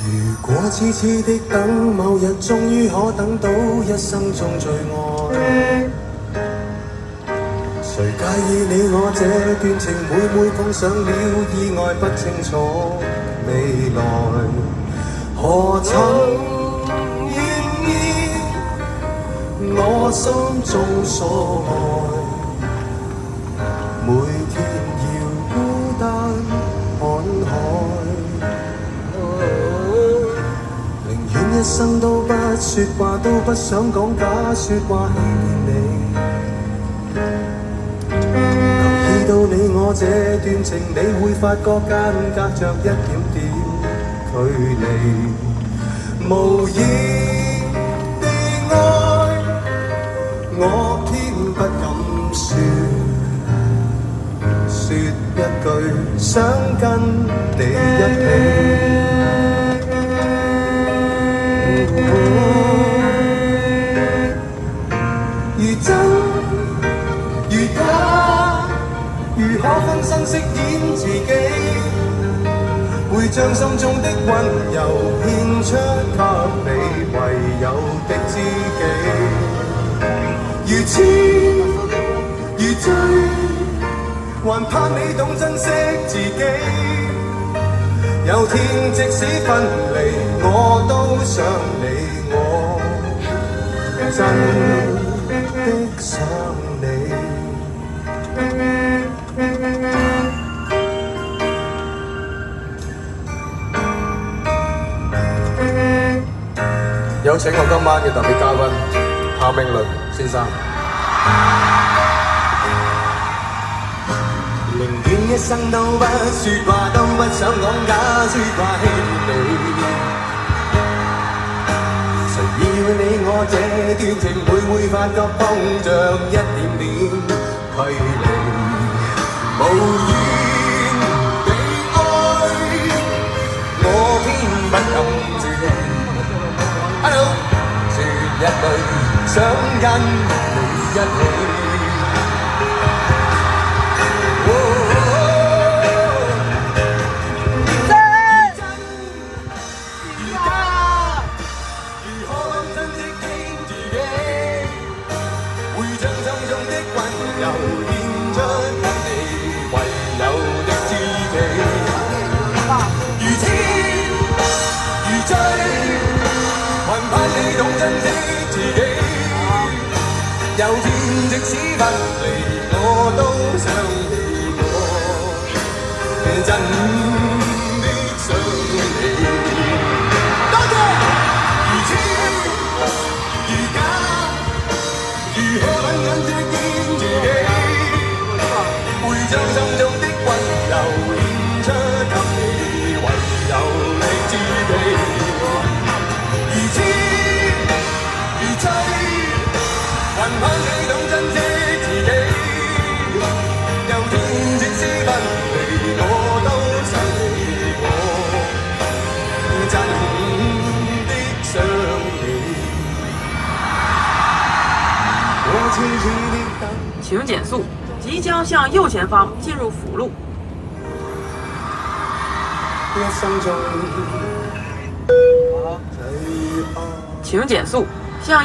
如果痴痴的等，某日終於可等到一生中最愛。誰介意你我這段情，每碰上了意外，不清楚未來。何曾願意我心中所愛，每天要孤單看海。寧願一生都不說話，都不想講假說話欺騙你。留意到你我這段情，你會發覺間隔着一點點距離。無言地愛，我偏不敢說一句想跟你一起。如真如假，如可分身飾演自己，會將心中的溫柔獻出給你唯有的知己。如痴如醉，還盼你懂珍惜自己。有天即使分離，我都想你，我真的想你。有請我今晚嘅特別嘉賓譚詠麟先生。寧願一生都不說話，都不想講假說話欺騙你。誰要你我這段情，會發覺碰着一點點距離。無言地愛，我偏不敢說。Hello， 說一句想跟你一起。有天即使分離，我都想你，我真的想你。多謝。如痴如假，如何狠狠的見自己，會將心中的溫柔獻出給你，唯有你知己。如痴如醉，還盼你懂珍惜自己。有天即使分離，我都想你，我真的想你。我痴痴的等。请减速，即将向右前方进入辅路。一生中最愛。请减速，向